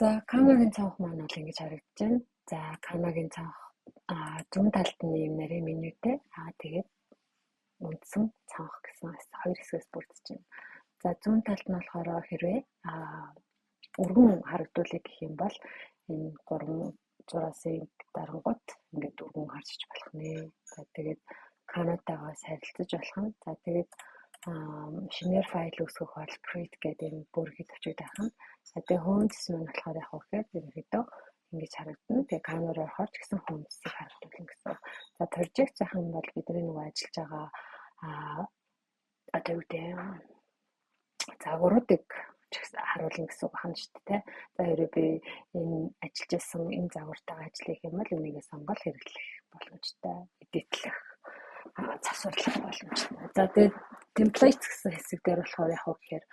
За Канагийн цонх маань бол ингэж харагдаж байна. За Канагийн цонх зүүн талд нь юм нарийн менютэй. Тэгээд үндсэн цонх гэсэн хоёр хэсгээс бүрдэж байна. За зүүн талд нь болохоор хэрвээ өргөн харагдуулъя гэх юм бол энэ 3 зураасыг дарангуут ингээд өргөн харж болох нэ. За тэгээд Канадагаас харилцаж болох нь. За тэгээд шинээр файл үүсгэх бол create гэдэг энэ бүргийг тавьчих нь. За тэгээд home гэсэн нь болохоор яг үхээр ерөнхийдөө ингэж харагдана. Тэгээд Canada орохоор ч гэсэн home гэсэн харагдуулна гэсэн. За project зах нь бол бидний нөгөө ажиллаж байгаа одоо юу гэдэг загваруудыг харуулна гэсэн үг байна шүү дээ. За хэрвээ би энэ ажиллаж байсан энэ загвартайгаа ажиллах юм бол энийгээ сонгол хэрэглэх боломжтой, эдитлэх, засварлах боломжтой. За тэгээд templates гэсэн хэсэг дээр болохоор яг уу гэхээр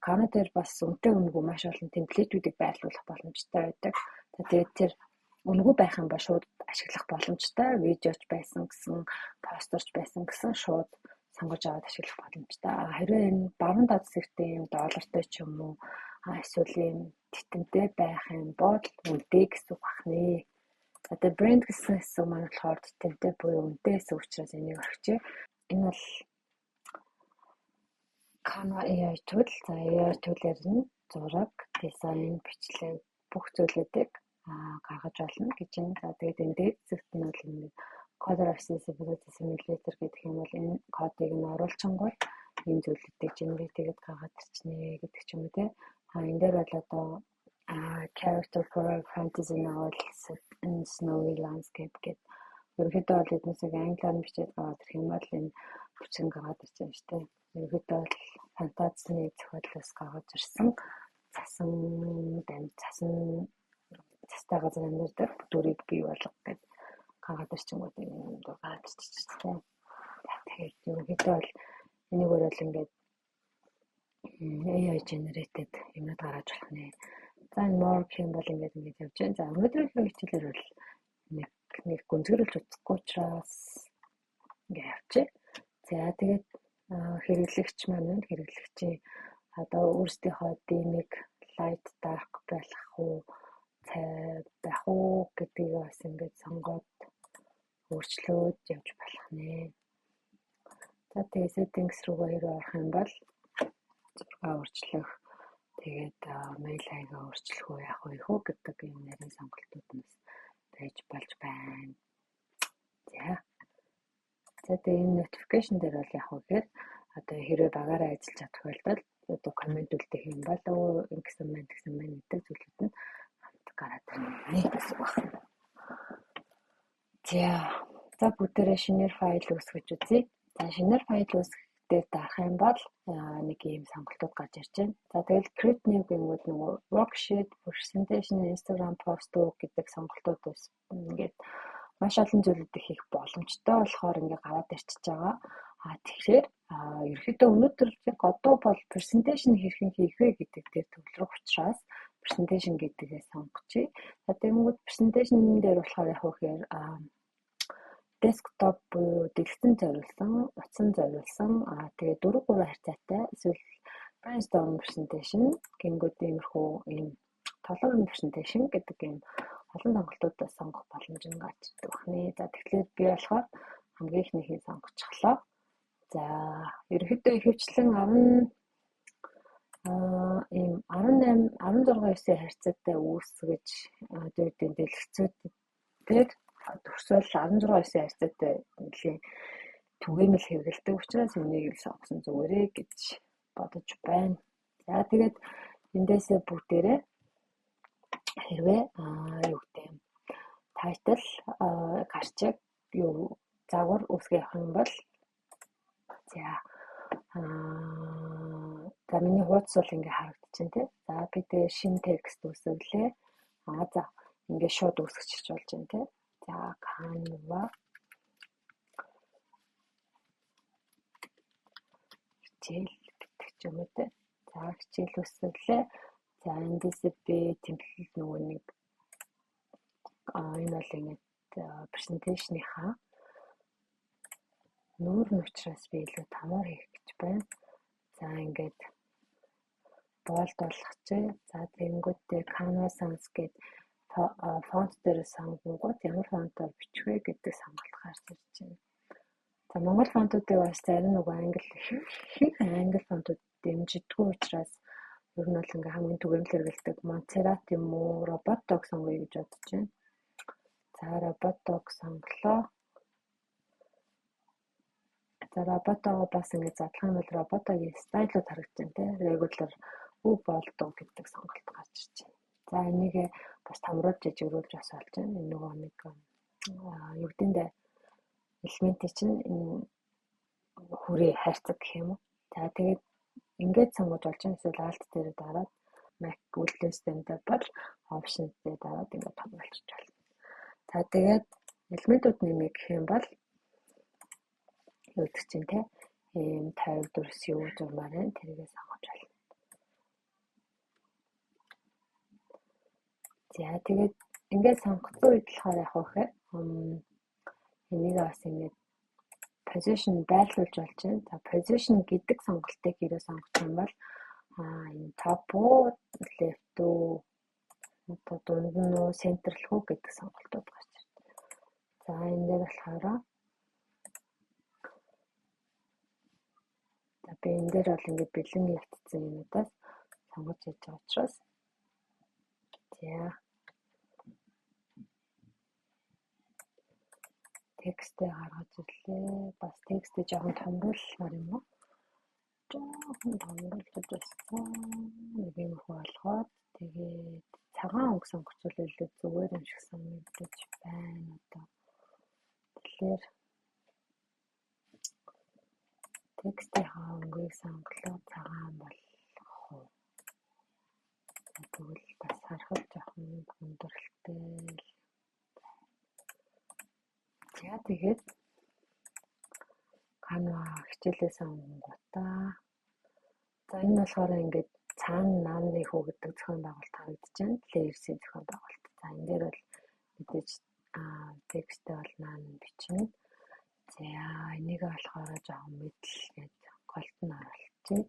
Canada-д бас үнэтэй үнэгүй маш олон темплейтүүдийг байрлуулах боломжтой байдаг. За тэгээд тэр үнэгүй байх юм бол шууд ашиглах боломжтой. Видеоч байсан гэсэн, постерч байсан гэсэн шууд сонгож аваад ашиглах боломжтой. Хэрвээ энэ баруун доод хэсэгтээ юм доллартай ч юм уу эсвэл юм титэмтэй байх юм бол үнэтэй гэсэн үг бахнэ. За тэгээд брэнд гэсэн хэсэг маань болохоор титэмтэй буюу үнэтэй гэсэн учраас энийг орхичих. Энэ бол Canva AI tool. За AI tool-ээр нь зураг, дизайн, бичлэг бүх зүйлүүдийг гаргаж болно гэж байна. За тэгээд энэ дээд хэсэгт нь бол нэг Coder Accessibility Simulator гэдэг юм бол энэ кодыг нь оруулчингууд энэ зүйлүүдийг generate-гээд гаргаад ирчихнэ гэдэг ч юм уу те. Энэ дээр бол одоо character for fantasy novel and snowy landscape гэдэг ерөнхийдөө бол эднээсээ англиар нь бичээд гараад ирэх юм бол энэ хүчин гараад ирж байгаа шүү дээ. Ерөнхийдөө бол фантазины зохиолоос гаргаж ирсэн цастай газар амьдардаг дүрийг бий болгох гэдэг гаргаад ирчингууд юм доо гараад ирчихсэн. Тэгээд ерөнхийдөө бол энийг өөрөө ингээд AI generated юмнууд гаргаж болох нэ. За more гэх юм бол ингээд явж байна. За өнөөдрийн хичээлээр бол нэг гүнзгийрүүлж үзэхгүй учраас ингээд явчих. За тэгээд хэрэглэгч маань хэрэглэгчийн одоо өөрсдийнхөө димиг light dark байх уу цай байх уу гэдгийг бас ингээд сонгоод өөрчлөөд явж болох нэ. За тэгээд settings руу орох юм бол зургаа өөрчлөх тэгээд mail ID-г өөрчлөх үү яах вэ гэдэг юм нарийн сонголтууд нь байж болж байна. За тэгээд энэ notification дээр бол яах вэ гэхээр одоо хэрвээ багаараа ажиллаж чадах байлбал одоо коммент үлдээх юм бол ингэсэн байна гэдэг зүйлүүд нь хамт гараад ирнэ гэсэн үг байна. За бүгдээрээ шинээр файл үүсгэж үзье. За шинээр файл үүсгэх дээр дарах юм бол нэг ийм сонголтууд гарч ирж байна. За тэгэл create new гэнгүүт нөгөө worksheet, presentation, Instagram post гэдэг сонголтууд ингээд маш олон зүйлүүд хийх боломжтой болохоор ингээд гараад ирчихэж байгаа. Тэгэхээр ерөөхдөө өнөөдөр одоо бол presentation хэрхэн хийх вэ гэдэг дээр төвлөрөх учраас presentation гэдгээ сонгочихъя. За тэгмүүд presentation дээр болохоор яг үхээр desktop буюу дэлгэцэн зориулсан, утсан зориулсан тэгээ 4-3 харьцаатай эсвэл brainstorm presentation гингүүд иймэрхүү ийм толгойн presentation гэдэг ийм олон сонголтуудаа сонгох боломж нь гарч ирдэг байна. За тэгэхээр би болохоор хамгийн ихнийхээ сонгочихлоо. За ерөнхийдөө ихэвчлэн 16-9 харьцаатай үүсгэж дөрөвдийн дэлгэцүүдээр төгсөөл 16-9 харьцаатай нэлийн түгээмэл хэрэгэлдэг учраас энийг сонгосон зүгээрээ гэж бодож байна. За тэгээд эндээсээ бүгдээрээ хэрвээ юу гэдэг юм title гарчиг юу загвар үүсгэх юм бол за миний хуудас бол ингээ харагдчихэв тий. За би тэгээ шинэ текст үүсгэлээ. За ингээ шууд үүсгэж болж байна тий. За Canva хичээл гэдэг ч юм уу тий. За хичээл үүсгэлээ. За эндээс би тэмдэглэл нөгөө нэг энэ бол ингээ презентацийнхаа нүүр нь учраас би илүү тамаар хийх гэж байна. За ингээд болд болгох чинь. За тэгэнгүүтээ Canva Sans гээд фонт дээр сонгонгууд ямар фонтоор бичих вэ гэдэг сонголт гарч ирж байна. За монгол фонтуудыг бас зарим нэг их англи фонтууд дэмждэггүй учраас ер нь бол ингээ хамгийн түгээмэл хэрэгэлдэг Montserrat юм уу, Roboto сонгоё гэж бодож байна. За Roboto сонглоо. За Roboto бас ингээ задлах юм бол Roboto-гийн стайлууд харагдаж байна те. Regular болдоо гэдэг сонголт гарч ирж байна. За энийг бас тамруулж жижигрүүлж бас болж байна. Энэ нөгөө нэг юу гэдэндээ элементийн чинь энэ хүрээ хайрцаг гэх юм уу. За тэгээд ингээд сонгож болж байна. Эсвэл Alt дээр дараад Mac үйлдвэрлэлтэй бол Options дээр дараад ингээд томруулж байна. За тэгээд элементүүд нэмэх гэх юм бол юу гэх чинь те ийм 54-с юу зурмаар байна. Тэрийгээ сонгож байна. За тэгээд ингээд сонгоцсон үед болохоор яг вэ энийг бас ингээд position байрлуулж болж байна. За position гэдэг сонголтыг хэрэг сонгох юм бол энэ top уу, left уу, дунд нь уу, center уу гэдэг сонголтууд гарч ирнэ. За энэ дээр болохоор би энэ дээр бол ингээд бэлэн явагдсан юмудаас сонгож хийж байгаа учраас за текстээ гаргаж ирлээ. Бас текстээ жоохон томруулмаар юм уу? Жоохон томруулж байсан. Нэг юм болгоод тэгээд цагаан өнгө сонгоцвол илүү зүгээр юм шиг санагдаж байна одоо. Тэгэхээр текстийн өнгөийг сонголоо цагаан болгох уу? Тэгвэл бас харахад жоохон хүндрэлтэй. За тэгээд Canva хичээлээс онгуудаа. За энэ болохоор ингээд цаана нааны хүү гэдэг зохион байгуулалт харагдаж байна. Layers-ийн зохион байгуулалт. За энэ дээр бол мэдээж тексттэй бол наана бичнэ. За энийг болохоор жоохон мэдл гэж голт нь оруулчих.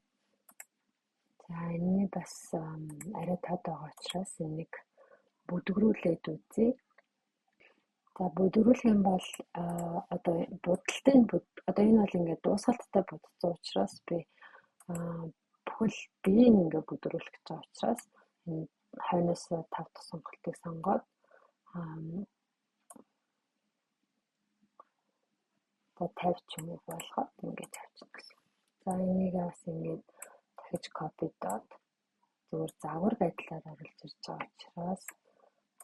За энэ бас арай тод байгаа учраас энийг бүдгрүүлээд үзье. За бүдгрүүлэх юм бол одоо будалтай одоо энэ бол ингээд дуусгалттай будсан учраас би бүхэл биеийг ингээд бүдгрүүлэх гэж байгаа учраас энэ хойноос 5 дахь сонголтыг сонгоод за 50 ч юм уу болгоод ингээд тавьчих гэсэн. За энийг бас ингээд дахиж копидоод зөвхөн загвар байдлаар оруулж ирж байгаа учраас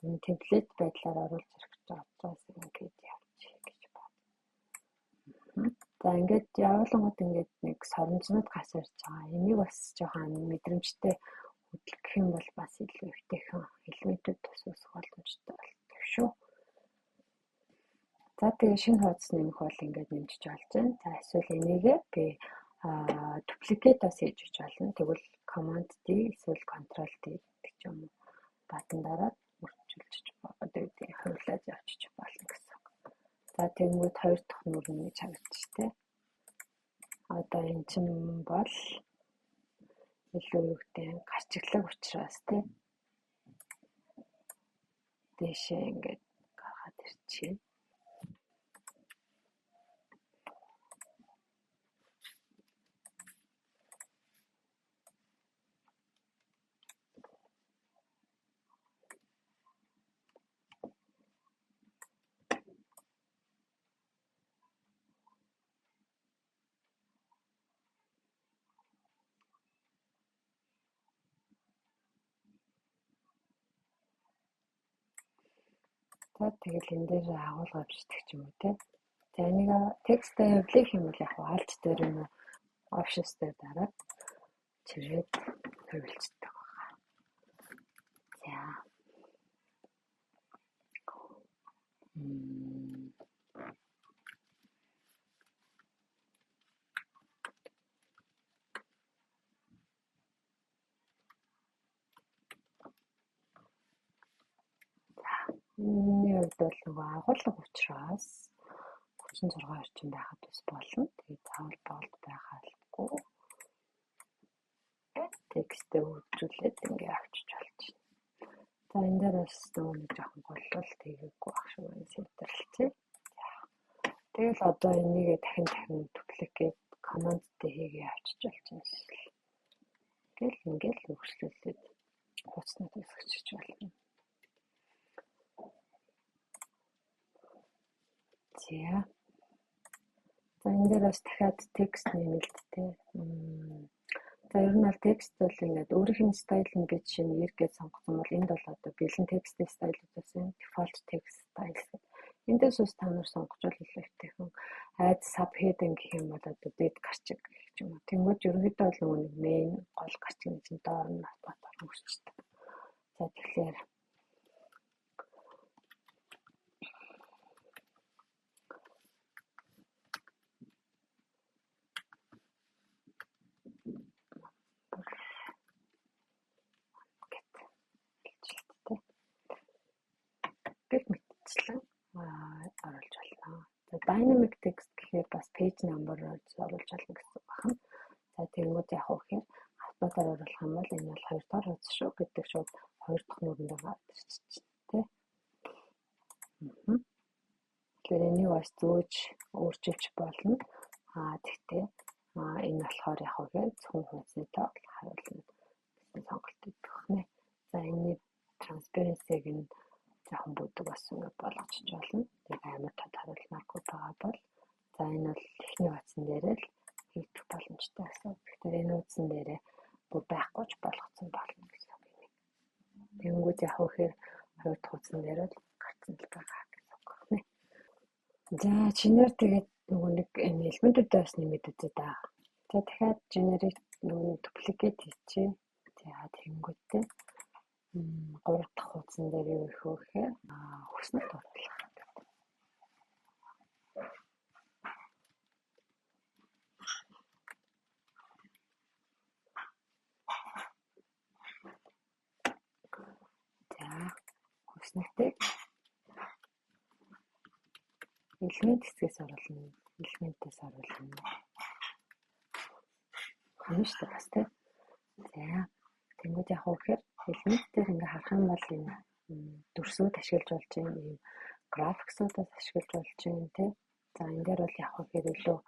энэ темплет байдлаар оруулж ирэх гэж байгаа учраас ингээд явчих гэж байна. За ингээд явуулангууд ингээд нэг соромжнод гарч ирж байгаа. Энийг бас жоохон мэдрэмжтэй хөдөлгөх юм бол бас илүү ихтэйхэн элементүүд тус усах боломжтой болдог шүү. За тэгээ шинэ хуудас нэмэх бол ингээд нэмжиж болж байна. За эсвэл энийгээ би duplicate-аас хийж болно. Тэгвэл command D эсвэл control D гэх юм уу батан дараад үргэлжлүүлж одоо хөвлөж явчих болно гэсэн. За тэгмүүд хоёр дахь нүр нэг харагдчих тээ. Одоо эн чинь бол илүү юу гэдэг гарчиглаг учраас тээ. Дэшээ ингээд гаргаад ирчихье. За тэгэл энэ дээр агуулга авчдаг ч юм уу те. За энийг текстээ хөвлөх юм бол яг Alt дээр юм уу Options дээр дараад чирээд хөвлөждөг байгаа. За. Миний хувьд бол нөгөө агуулга учраас 36 орчим байхад бас болно. Тэгээд заавал болд байх албагүй. текстээ хөгжүүлээд ингээ авчиж болж байна. За энэ дээр бас нэг жоохон голлол тэгээгүй ах шиг байна сэтэрэлцээ. Тэгэл одоо энийгээ дахин дупликейт командтай хийгээ авчиж болж байна. Ингээл хөгжлүүлээд хууцнууд үүсгэж болно. За энэ дээр бас дахиад текст нэмэлттэй. За ер нь бол текст бол ингээд өөрийнх нь стайл нь би жишээ нь эргээд сонгосон бол энд бол одоо бэлэн текстийн стайлууд байсан. Default text style. Эндээс ус та нар сонгож бол хэлэхтэйхэн add subheading гэх юм бол одоо дэд гарчиг гэх юм уу. Тэнгүүд ерөнхийдөө бол нөгөө нэг main гол гарчиг нь чинь доор нь батар үүсчихдээ. За тэгэхээр гэх мэтчлэн оруулж болно. За dynamic text гэхээр бас page number оруулж болно гэсэн байна. За тэгмүүд яг үхээр автоматар оруулах юм бол энэ бол 2 дахь хуудас шүү гэдэг шууд 2 дахь нүрэнд гараад ирчихсэн тий. Тэгэхээр энийг бас зөөж өөрчилж болно. Тэгтээ энэ болохоор яг үгээр зөвхөн хуудастай харуулна гэсэн сонголт өгөх нэ. За энэ transparency-г нь жоохон бүдэг бас ингэ болгочих болно. Тэгээ амар тод харуулмааргүй байгаа бол за энэ бол эхний хуудсан дээр л хийх боломжтой гэсэн. Тэгэхээр энэ хуудсан дээрээ бүр байхгүй ч болгоцсон болно гэсэн үг юм. Тэнгүүд яг үхээр хоёр дахь хуудсан дээр л гарцсан л байгаа гэсэн үг байна. За чинээр тэгээд нөгөө нэг энэ элементүүдээ бас нэмээд үзээ да. За дахиад generate нөгөө duplicate хийчихье. За тэнгүүдтэй 3 дахь хуудсан дээр юу их вэ гэхээр хүснэлт оруулах. За хүснэлтийг элемент хэсгээс оруулна. Элементээс оруулна. Хэмжтэй бас тий. За тэнгууд яг үхээр элемент дээр ингээ харах юм бол энэ дүрсүүд ашиглаж болж байгаа юм графиксуудаас ашиглаж болж байгаа юм тий. За энэ дээр бол яг үхээр илүү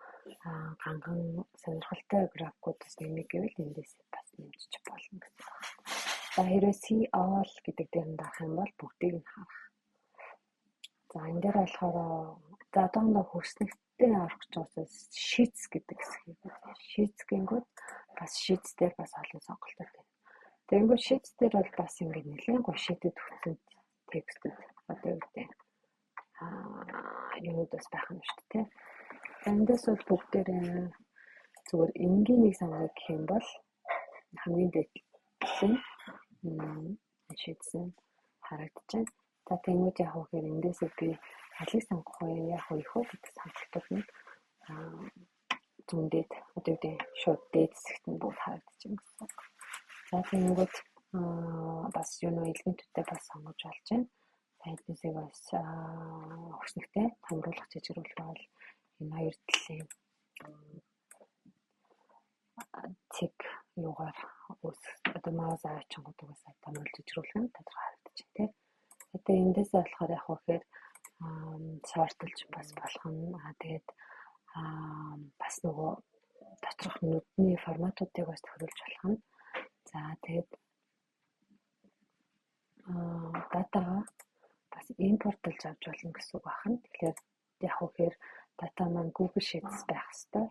ганган сонирхолтой графикуудаас нэмэх гэвэл эндээс бас нэмчих болно гэсэн. За хэрвээ see all гэдэг дээр нь дарах юм бол бүгдийг нь харах. За энэ дээр болохоор за одоохондоо хүснэгтээ орох гэж байгаа sheets гэдэг хэсгийг sheets гингүүд бас sheets дээр бас олон сонголтууд байна. Тэгэнгүүт sheets дээр бол бас ингэ нэлээд гоё sheet-д өгсөн текстүүд одоо үгтэй юмудаас байх юм шүү дээ. Эндээс бол бүгдээрээ зүгээр энгийн нэг сонгох гэх юм бол хамгийн дээдсэн sheets нь харагдаж байна. За тэгмүүд яг үхээр эндээсээ би алийг сонгох вэ? Яг их үү гэдэг сонголтууд нь зүүндээд одоо үгүй шууд дээд хэсэгт нь бүгд харагдаж байна гэсэн. За тэгмүүд бас юу нэ элементүүдээ бас сонгож болж байна. Эднээсээ бас хүснэгтэй хамруулах жижигрүүлэх бол энэ хоёр талын цэг юугаар одоо маус авчингуудаас хамруулж жижигрүүлэх нь тодорхой харагдаж байна тийм. Тэгээ эндээсээ болохоор яг үхээр сортлж бас болох нь тэгээд бас нөгөө доторх нүдний форматуудыг бас тохируулж болох нь. За тэгээд датагаа бас импортлж авч болно гэсэн үг байна. Тэгэхээр яг үхээр дата маань Google Sheets байх хэвээр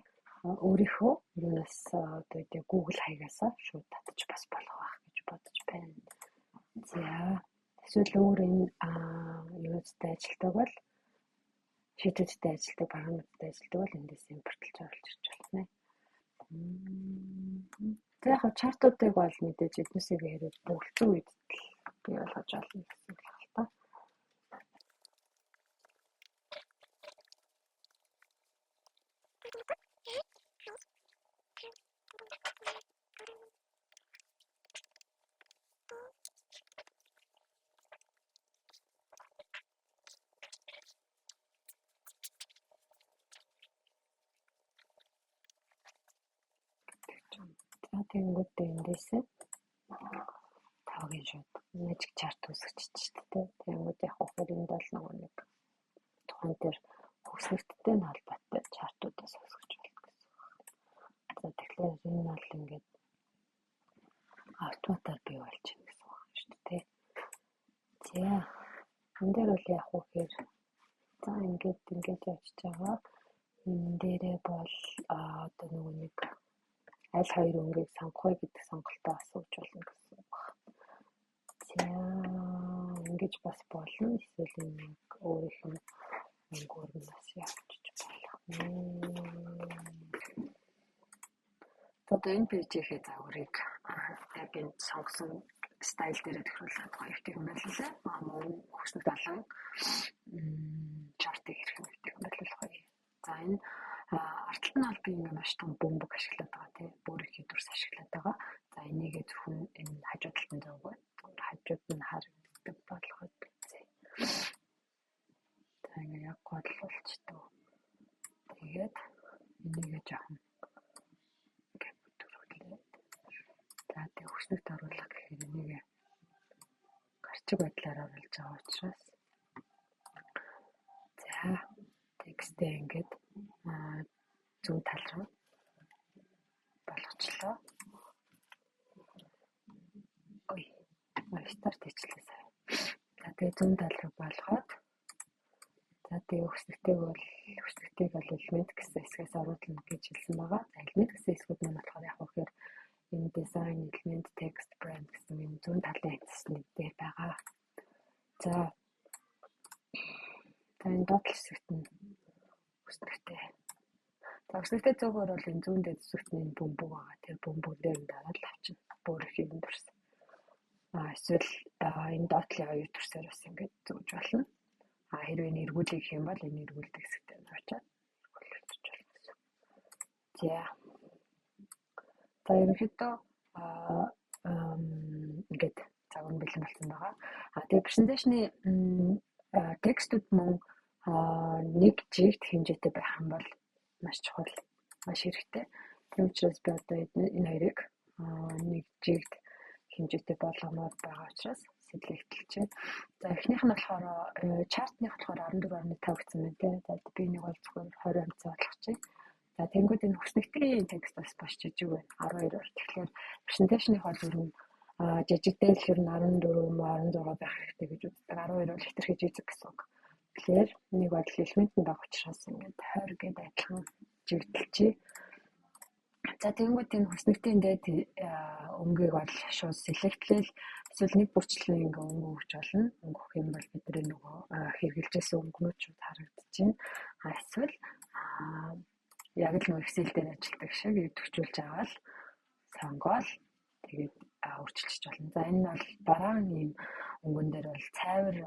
өөрийнхөө юунаас одоо үгүй Google хаягаас шууд татаж бас болох байх гэж бодож байна. За эсвэл өөр энэ юустай ажилтдаг бол шийдвэртэй ажилтдаг, параметртэй ажилтдаг бол эндээс импортлж оруулж ирж байна. За яг чартуудыг бол мэдээж эднээсээ хэрэг бүгдсэн үед бий болгож олно гэсэн үг л та. Тэнгүүдээ эндээсээ тавгийн шууд magic chart үүсгэж чийдтэй. Тэнгүүд яг хөхөр энд бол нэг тухайн дээр хөгснөгттэй нь холбоотой чартуудаас үүсгэж байна гэсэн. За тэгэхээр энэ бол ингээд автоматар бий болж байна гэсэн үг шүү дээ. За энэ дээр бол яг хөхөр за ингээд явж байгаа. Энэ дээрээ бол одоо нэг аль хоёр өнгийг сонгох вэ гэдэг сонголтоо асууж болно гэсэн үг. За ингэж бас болно. Эсвэл нэг өөрийнх нь өнгөөрнөөс явчих болох нэ. Одоо энэ пэйжийнхээ загварыг яг энэ сонгосон стайл дээр тохируулах хоёртыг юм байна лээ. Мөн хүснэг далан чартыг хэрхэн хийдэг юм байна лээ. За энэ ардталт нь бол би ингээ маш том бөмбөг ашиглаад байгаа тийм бүр их хэдвэрс ашиглаад байгаа. За энийгээ зөвхөн энэ хажуу талд нь зовгоо. Хажууд нь харагддаг болгоод үзье. За ингээ яг бодлуулчдаг. Тэгээд энийгээ жоохон ингээ бүтэрүүлээ. За тэг хүснэгт оруулах гэхээр энийгээ гарчиг байдлаар оруулж байгаа учраас за текстээ ингээд зүүн тал руу болгочлоо. Ой, старт хийчихлээ сая. За тэгээ зүүн тал руу болгоод за тэгээ хүснэгтийг бол элемент гэсэн хэсгээс оруулна гэж хэлсэн байгаа. За элемент гэсэн хэсгүүд нь болохоор яг хөөр энэ design element text brand гэсэн энэ зүүн талын хэсэг дээр байгаа. За энэ доотлох хэсэгт нь хүснэгтэй. За хүснэгтэй зөвхөн бол энэ зүүн дэд хэсэгт нь бөмбөг байгаа. Тэр бөмбөг дээр нь дараад авчна. Бүр их юм дурс. Эсвэл энэ доотлын хоёр төрсөөр бас ингэж зүүж болно. Хэрвээ нэргүүлэх юм бол энэ нэргүүлдэг хэсэгтээ очиад нэргүүлж болно гэсэн. За ерөнхийдөө ингээд загвар бэлэн болсон байгаа. Тэгээ презентацийн текстүүд мөн нэг жигт хэмжээтэй байх юм бол маш чухал, маш хэрэгтэй. Тийм учраас би одоо энэ хоёрыг нэг жигт хэмжээтэй болгомоор байгаа учраас сэтлэгдэлж байна. За эхнийх нь болохоор чартных болохоор 14.5 гэсэн байна тийм. За би нэг бол зөвхөн 20 хэмжээ болгочих. За тэнгууд энэ хүснэгтийн текст бас маш жижиг байна. 12-оор. Тэгэхээр презентацийн хол ер нь жижигтэй л ер нь 14, 16 байх хэрэгтэй гэж үздэг. 12 бол хэтэрхий жижиг гэсэн үг. Тэгэхээр нэг бол элемент нь байгаа учраас ингээд 20 гэдэг адилхан жигдэлчээ. За тэнгууд энэ хүснэгтийн дээд өнгийг бол шууд сэлэгтлэл эсвэл нэг бүрчлэн ингээ өнгө өгч болно. Өнгө өгөх юм бол бидний нөгөө хэрэгжилжсэн өнгөнүүд шууд харагдчихээн. Эсвэл яг л нөгөө Excel дээр ажилладаг шиг төвчүүлж аваад сонгоод тэгээд өөрчилчих болно. За энэ бол дараагийн ийм өнгөн дээр бол цайвар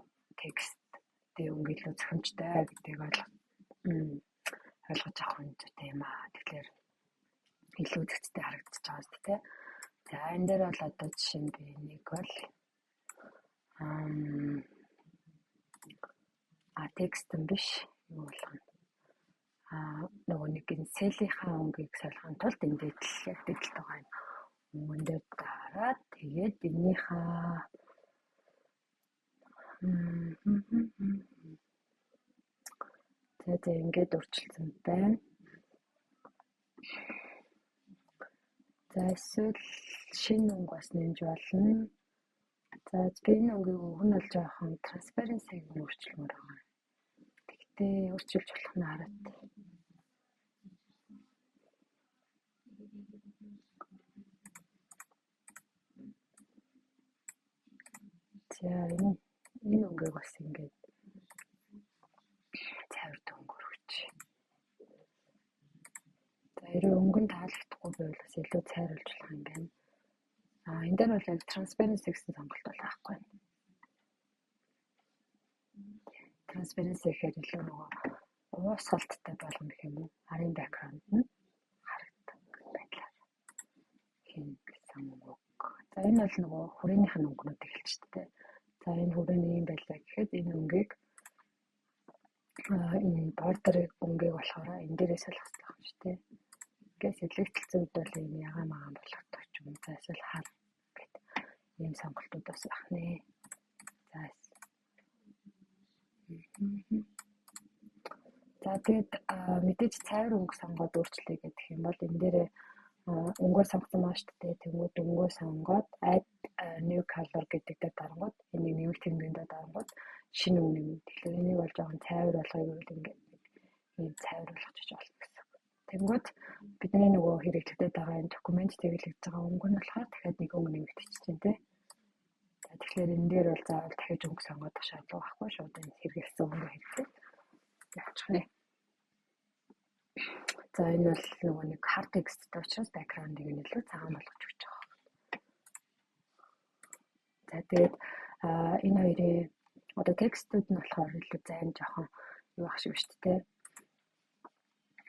текст тэг өнгө илүү зохимжтой гэдгийг ойлгож авах үнэтэй юм аа. Тэгэхээр илүү зэгцтэй харагдаж байгаа шүү дээ. За энэ дээр бол одоо жишээ нь би нэг бол текст юм биш юу болгоно. Нөгөө нэг энэ селийнхаа өнгийг солихын тулд энэ дэдэл байгаа юм. Өнгөн дээр дараад тэгээд энийхээ тэгээд ингээд өөрчилсөн байна. За эсвэл шинэ өнгө бас нэмж болно. За би энэ өнгийг өгөх нь бол жоохон transparency-г өөрчилмөр байгаа. Тэгтээ өөрчилж болох нь хараад. За энэ өнгийг бас ингээд цайварт өнгөөр өгч. За хэрвээ өнгөн таалагдахгүй байвал бас илүү цайруулж болох юм байна. Энэ дээр бол яг transparency гэсэн сонголт бол байхгүй. Transparency гэхээр илүү нөгөө уусгалттай болгоно гэх юм уу? Арын background нь харагддаг байдлаар хийн гэсэн үг. За энэ бол нөгөө хүрээнийх нь өнгөнүүдийг хэлчихдэг. За энэ хүрээний юм байлаа гэхэд энэ өнгийг энэ border өнгийг болохоор энэ дээрээ солих хэрэгтэй юм шүү дээ. Тэгээс илэгдэлцэн үед бол ийм ягаан магаан болгодог ч юм. За эсвэл хар гэдэг ийм сонголтууд бас байх нэ. За тэгээд мэдээж цайвар өнгө сонгоод өөрчлөе гэх юм бол энэ дээрээ өнгөө сонгосон маа шүү дээ. Тэнгүүд өнгөө сонгоод add new color гэдэг дээр дарангууд энийг нэмэх тэмдэгтээ дарангууд шинэ өнгө нэмэх. Тэгэхээр энийг бол жоохон цайвар болгоё гэвэл ингээд ийм цайвар болгочих болно гэсэн. Тэнгүүд бидний нөгөө хэрэглэгдээд байгаа энэ документ тэглэж байгаа өнгө нь болохоор дахиад нэг өнгө нэмэгдчихэж байна тий. Тэгэхээр энэ дээр бол заавал дахиж өнгө сонгоод шаардлага байхгүй шууд энэ хэрэглэсэн өнгө хэрэгтэй явчих нэ. За энэ бол нөгөө нэг hard text учраас background-ыг илүү цагаан болгож өгч байгаа. За тэгээд энэ хоёрын одоо текстүүд нь болохоор илүү зайн жоохон юу ах шиг шүү дээ.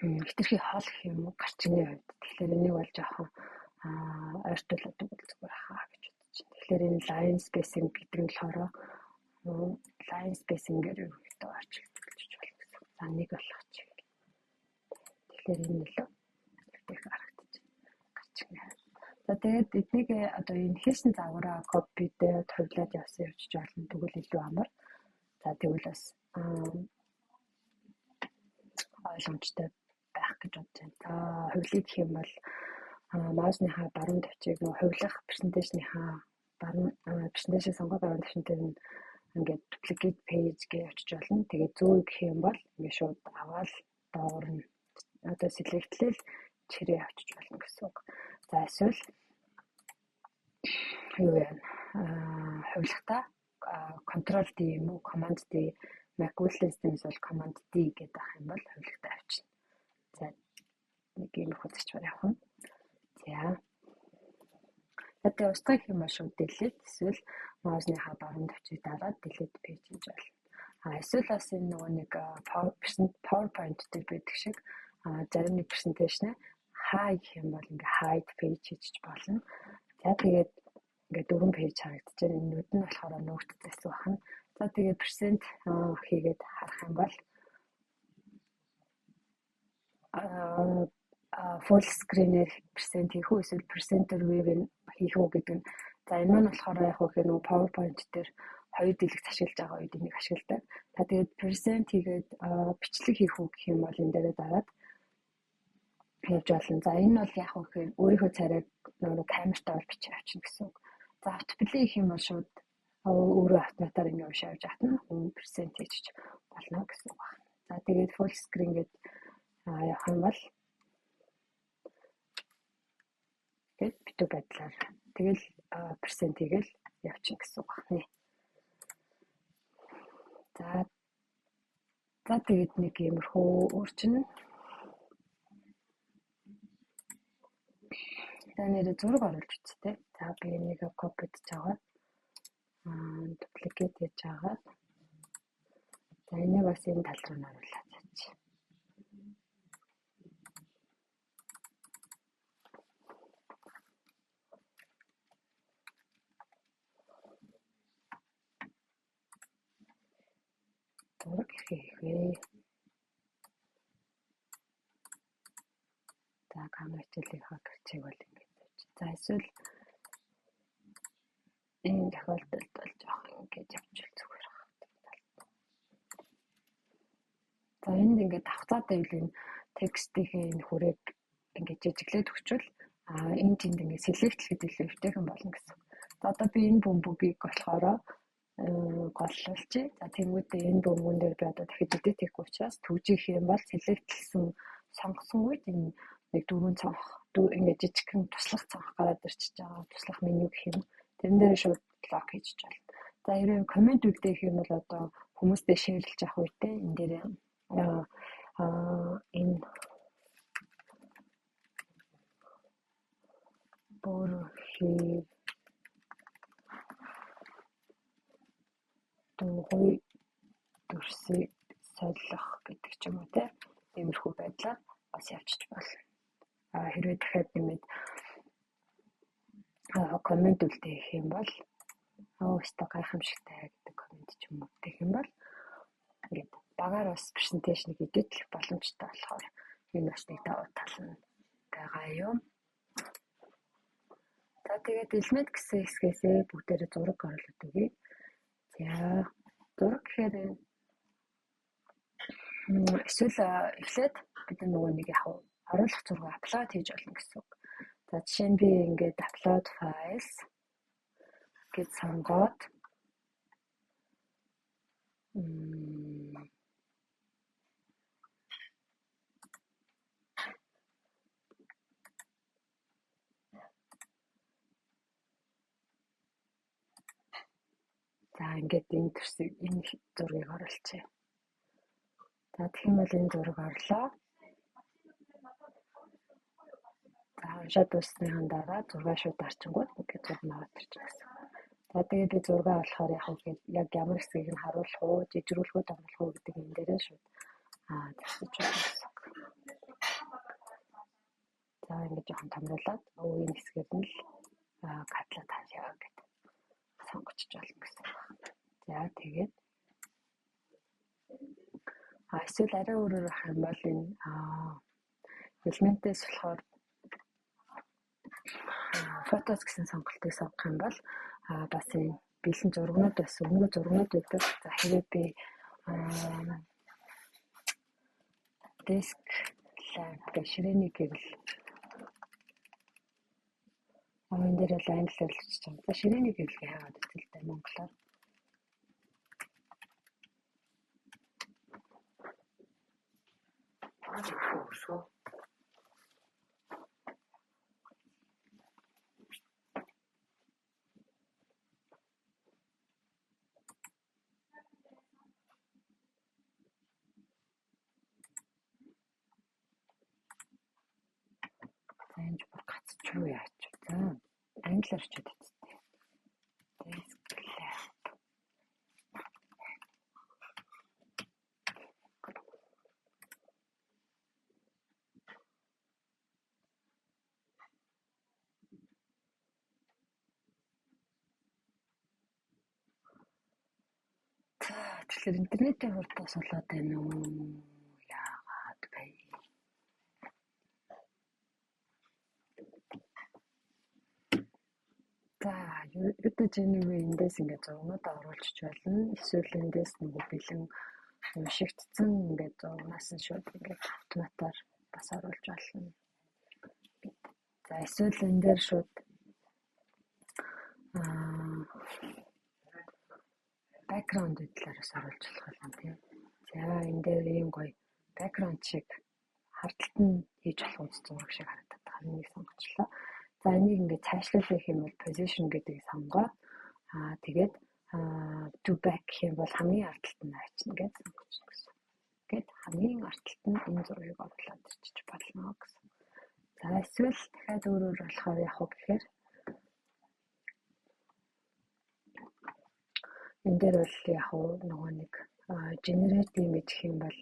Хитрхи хоол гэх юм уу гарчны хувьд. Тэгэхээр энийг бол жоохон ойртуулдаг бол зүгээр хаа гэж бодож байна. Тэгэхээр энэ line spacing гэдэг нь болохоор line spacing-ээр юу гэдэг орчуулж болно гэсэн. За нэг болгох чиг. Тэгэхээр энэ нөлөө их харагдаж гарчны. За тэгээд эднийг одоо энэ хийсэн загвараа копидээд хувлаад явсан явж болно. Тэгвэл илүү амар. За тэгвэл бас ойлгомжтой байх гэж бодож байна. За хувлыг гэх юм бол маусныхаа баруун тавчийг нөгөө хувлах персентажныхаа персентажийг сонгоод баруун тавчинтай нь ингээд duplicate page гэж явуулж болно. Тэгээд зүү гэх юм бол ингээд шууд аваад доор нь одоо select-лэл чирээ авчиж болно гэсэн үг. За эсвэл юу яа хувлахтаа control D юм уу command D Mac Windows бол command D гэдэг ах юм бол хувлахтаа авчина. За нэг юм хөтөч явах юм. За. Тэгээд устгах юм бол шууд delete эсвэл маусныхаа баруун тавчийг дараад delete page гэж болно. Эсвэл бас энэ нөгөө нэг PowerPoint дээр байдаг шиг зарим нэг presentation hide гэх юм бол ингээ hide page хийж болно. За тэгээд ингээ дөрвөн page харагдаж байна. Энэ нүд нь болохоор нөөртдсэн байна. За тэгээд percent хийгээд харах юм бол full screen-ээр percent хийх үү эсвэл percent-ээр view хийх үү гэдэг нь. За энэ нь болохоор яг хөө нөгөө PowerPoint дээр хоёр дэлгэц ашиглаж байгаа үед энийг ашигладаг. Та тэгээд percent хийгээд бичлэг хийх үү гэх юм бол энэ дээрээ дараад хийж болно. За энэ бол яг хөө өөрийнхөө царайг нөгөө камертаа бол бичиж авчна гэсэн үг. За автоплей гэх юм бол шууд өөрөө автоматар ингэ уншиж авчна. 1% хийж болно гэсэн үг байна. За тэгээд full screen гээд явах юм бол тэгээд битүү байдлаар тэгэл percent хийгээл явчихна гэсэн үг байна. За тэгээд нэг иймэрхүү өөрчнө. За нэр зураг оруулж үзтээ. За би энийг копид жагаад duplicate хийж жагаад за энийг бас энэ тал руу оруулаад яач. Зураг хийхээ. За камера хичээлийнхаа гэрчийг бол ингэж тавьчих. За эсвэл энэ тохиолдолд бол жоох ингэж явуул зүгээр байна. За энд ингээд давхцаатай ивэл текстийн энэ хүрээг ингэж жижиглээд өгчвөл энэ тэнд ингээд select гэдэг илүү өвтэйхэн болно гэсэн. За одоо би энэ бөмбөгийг болохоор голлуулчих. За тэнгуүдээ энэ бөмбөгөн дээр би одоо дахиж edit хийх учраас төгжих юм бол selectлсэн сонгосон үед энэ нэг дөрвөн цонх ингээд жижигхэн туслах цонх гараад ирчихэж байгаа. Туслах меню гэх юм. Тэрэн дээр шууд лог хийж болно. За хэрвээ коммент үлдээх юм бол одоо хүмүүстэй шеэрлж авах үедээ энэ дээр энэ борхи дуугүй төрсийг солих гэдэг ч юм уу те. Иймэрхүү байдлаар бас явчих болно. Хэрвээ дахиад нэмээд коммент үлдээх юм бол өстой гайхамшигтай гэдэг коммент ч юм уу гэх юм бол ингээд багаар бас презентацийг эдитлэх боломжтой болохоор энэ бас нэг давуу тал нь байгаа юм. За тэгээд элемент гэсэн хэсгээсээ бүгдээрээ зураг оруулаад өгье. За зураг гэхээр эсвэл эхлээд бид нөгөө нэг яг оруулах зураг апплод хийж болно гэсэн үг. За жишээ нь би ингээд upload files гэж сонгоод за ингээд энэ зургийг оруулчихъя. За тэгэх юм бол энэ зураг орлоо. За уншаад дуусныхан дараа зураг шууд дарчингууд ингээд зураг наваад ирчихсэн гэсэн. За тэгээд би зураг оруулахаар яг ямар хэсгийг нь харуулах уу, жижигрүүлэх үү, томруулах уу гэдэг энэ дээрээ шууд засаж байна гэсэн. За ингээд жоохон томруулаад энэ хэсгээр нь л катлаад хаашаа гэдэг сонгочих болно гэсэн. За тэгээд эсвэл арай өөрөөр авах юм бол энэ элементээс болохоор фотос гэсэн сонголтыг сонгох юм бол бас энэ бэлэн зургнууд бас өнгө зургнууд байдаг. За хэрэг би диск ламп ширээний гэвэл энэ дээр л англиар л бичиж байгаа. За ширээний гэвэл яагаад гэвэл монголоор Ошо. Энд бүр гацчихгүй яач. За англиар чид үстэй. Тэгэхээр интернетийн хурдаас болоод байна уу? Яагаад бэ? За, YouTube channel-ийг эндээс ингээд зургууд оруулчих болно. Эсвэл эндээс нөгөө бэлэн уншигдсан ингээд зургаас нь шууд ингээд автоматар бас оруулж болно. За, эсвэл энэ дээр шууд background талаараас оруулж болох юм тийм. За энэ дээр ийм гоё background шиг харталт нь хийж болох зураг шиг харагдаад байгаа. Энийг сонгочлоо. За энийг ингээд цаашлуулах юм бол position гэдгийг сонгоод тэгээд to back гэх юм бол хамгийн арталт нь очно гэж сонгочихно гэсэн. Гэт хамгийн арталт нь энэ зургийг оруулаад ирчих болно гэсэн. За эсвэл дахиад өөрөөр болохоор яг уу гэхээр энэ дээр бол яг уу нөгөө нэг generate image гэх юм бол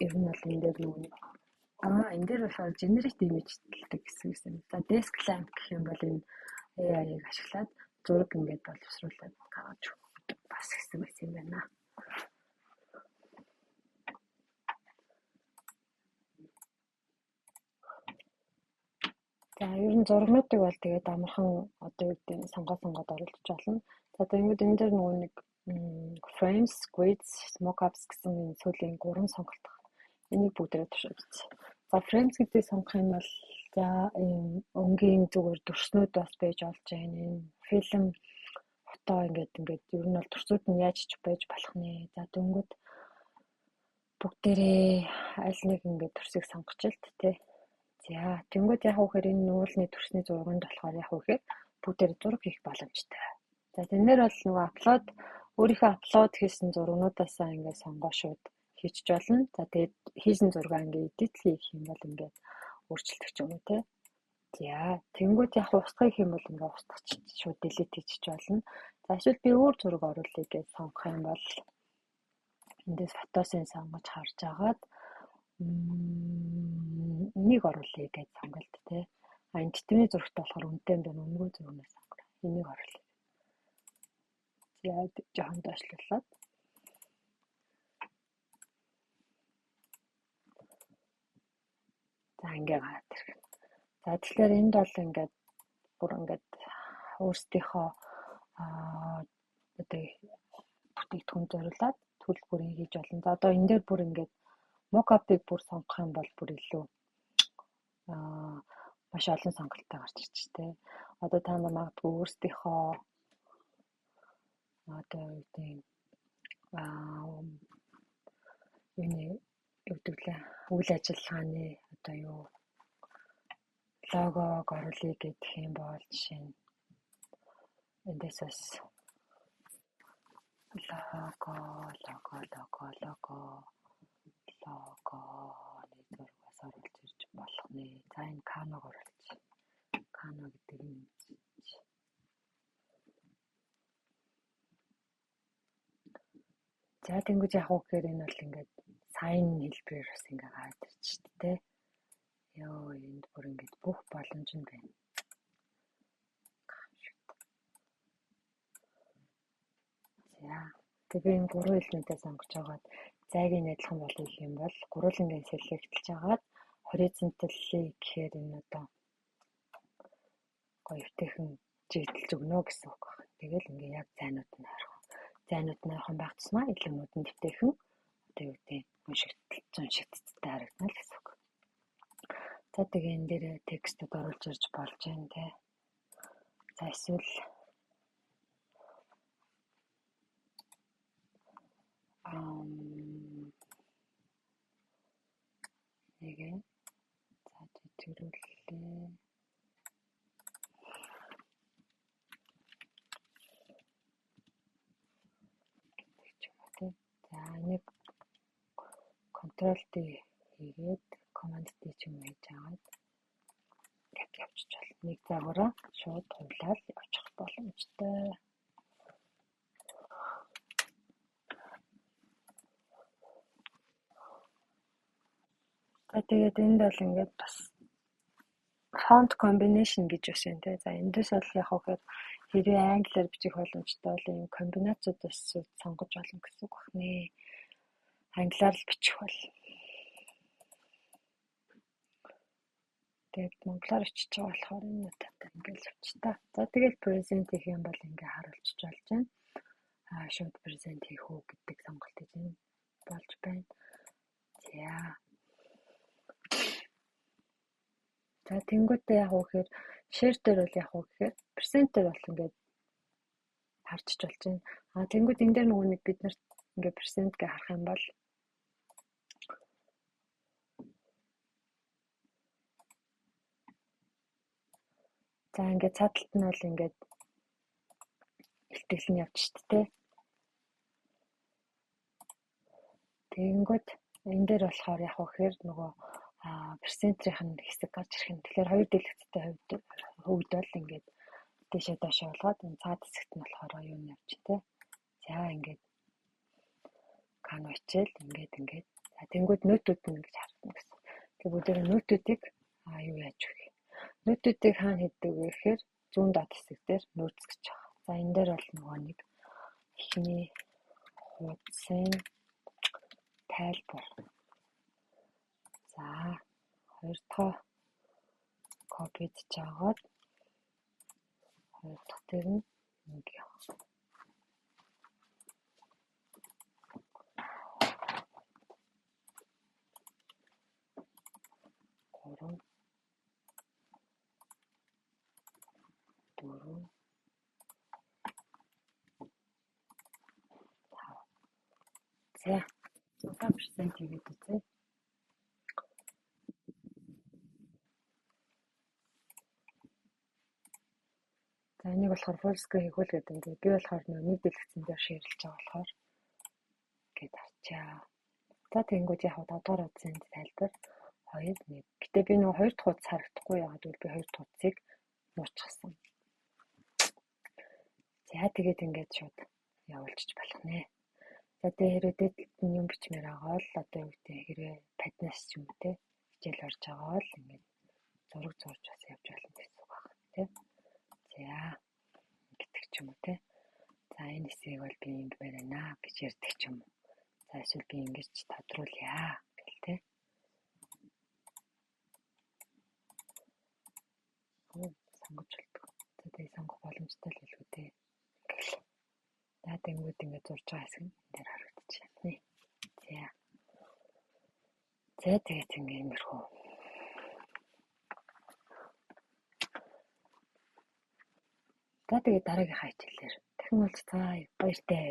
ер нь бол энэ дээр нөгөө нэг энэ дээр болохоор generate image гэдэг гэсэн юм. За desk lamp гэх юм бол энэ AI-ыг ашиглаад зураг ингээд боловсруулаад гаргаж өгөх бас хэсэг байсан юм байна. За ер нь зургнуудыг бол тэгээд амархан одоо юу гэдэг нь сонгоод оруулж болно. За тэгээд энэ дээр нөгөө нэг frames, grids, mockups гэсэн энэ сүүлийн 3 сонголт байна. Энийг бүгдээрээ туршиж. За frames гэдгийг сонгох юм бол за өнгийн зүгээр төрснүүд бас байж болж байна. Энэ фильм, фото ингээд ер нь бол төрсүүд нь яаж ч байж болох нэ. За дөнгөд бүгдээрээ аль нэг ингээд төрсийг сонгочихлоо тий. За тэнгууд яг үхээр энэ нуулны төрсний зурганд болохоор яг үхээр бүгдээр зураг хийх боломжтой. За тэнээр бол нөгөө апплод өөрийнхөө апплод хийсэн зургнуудаасаа ингээд сонгоо шууд хийчих болно. За тэгээд хийсэн зургаа ингээд эдит хийх юм бол ингээд өөрчлөлт ч юм уу те. За тэнгууд яг устгах юм бол ингээд устгах шууд делет хийчих болно. За эсвэл би өөр зураг оруулъя гэж сонгох юм бол эндээс фотосын сонгож харж агаад энийг оруулъя гэж сонголт тий. Энэ тэтвний зурагт болохоор үнэтэй байна өмнөгөө зургнаас сонгоо. Энийг оруулъя. Яг жоохон доошлуулаад. За ингээ гараад ирэх. За тэгэхээр энд бол ингээд бүр ингээд өөрсдийнхөө одоо бүтээгдэхүүн зориулаад төлбөрийг хийж болно. За одоо энэ дээр бүр ингээд мокапыг бүр сонгох юм бол бүр илүү маш олон сонголттой гарч ирж тээ. Одоо та нар магадгүй өөрсдийнхөө одоо юу гэдэг үйл ажиллагааны одоо юу логог оруулъя гэх юм бол жишээ нь эндээс бас лого нэгдүгээрээс оруулж ирж болох нэ. За энэ каног оруулж. Кано гэдэг нь за тэнгуү яг уу гэхээр энэ бол ингээд сайн хэлбэрээр бас ингээ гараад ирж шүү дээ. Йоо энд бүр ингээд бүх боломж нь байна. За тэгээ энэ гурван элементээ сонгож байгаад зайгийн адилхан болгох юм бол гурвангийн селектэлж агаад хоризонтали гэхээр энэ одоо гоёвтэйхэн жигдэлж өгнө гэсэн үг байна. Тэгэл ингээ яг зайнууд нь ойрхон байх тусмаа элемнүүд нь дэвтэйхэн одоо юу гэдэг уншигдцтай харагдана л гэсэн үг. За тэгээ энэ дээр текстүүд оруулж ирж болж байна те. За эсвэл нэгэ за тэрүүлээ. За нэг Ctrl D хийгээд Command D ч юм хийж аваад яг явчих болно. Нэг загвараа шууд хувлаад явчих боломжтой. За тэгээд энд бол ингээд бас font combination гэж бас юм те. За эндээс бол яг хөөр хэрвээ англиар бичих боломжтой бол энэ комбинацуудаас сонгож болно гэсэн үг байна. Англиар л бичих бол. Тэгээд монголоор бичиж байгаа болохоор энэ утгатай ингээд л авч та. За тэгээд present хийх юм бол ингээ харуулчих болж байна. Шууд present хийх үү гэдэг сонголт хийж болж байна. За тэнгуүтэй яг уу гэхээр share дээр бол яг уу гэхээр percent дээр бол ингээд харчиж болж байна. Тэнгуүт энэ дээр нөгөө нэг бид нарт ингээд percent гэ харах юм бол за ингээд цааталт нь бол ингээд илтгэл нь явж штэ тэ. Тэнгуүт энэ дээр болохоор яг уу гэхээр нөгөө перцентрийн хэсэг гарч ирэх юм. Тэгэхээр хоёр дэлгэцтэй хувьд бол ингээд дэшээ доошоо болгоод энэ цаад хэсэгт нь болохоор юу нь явж тэ. За ингээд кано хичээл ингээд за тэнгууд нөтүүд нь ингэж харагдана гэсэн. Тэгээ бүгдээ нөтүүдийг юу яаж өгье. Нөтүүдийг хаана хийдэг вэ гэхээр зүүн доод хэсэг дээр нөөц гэж байгаа. За энэ дээр бол нөгөө нэг эхний хуудсын тайлбар. За хоёр дахь копид жаагаад хоёр дахь дээр нь нэг явах. Гурван дөрөв тав. За 100% хийгээд үзье. За энийг болохоор full screen хийх үл гэдэг юм. Би болохоор нэг дэлгэцэн дээр шеэрлж байгаа болохоор гээд харчаа. За тэнгууд яг 5 дугаар утсын тайлбар 2 1. Гэтэ би нөгөө 2 дахь утас харагдахгүй яагаад гэвэл би 2 дахь утсыг муучсан. За тэгээд ингээд шууд явуулчих болох нэ. За тэгээд хэрвээ юм бичмээр байгаа бол одоо юу гэдэг хэрвээ паднаас ч юм уу те хичээл орж байгаа бол ингээд зураг зурж бас явж болно гэсэн үг байна те. За гэдэг ч юм уу те. За энэ хэсгийг бол би ингэмээр байна гэж ярьдаг ч юм уу. За эсвэл би ингэж тодруулъя гэл те. сонгож болдог. За тэгээ сонгох боломжтой л байлгүй дээ. За тэнгууд ингээд зурж байгаа хэсэг нь энэ дээр харагдчихэв. За тэгээд ингээд юмэрхүү. За тэгээд дараагийнхаа хичээлээр дахин уулзцаая. Баяртай.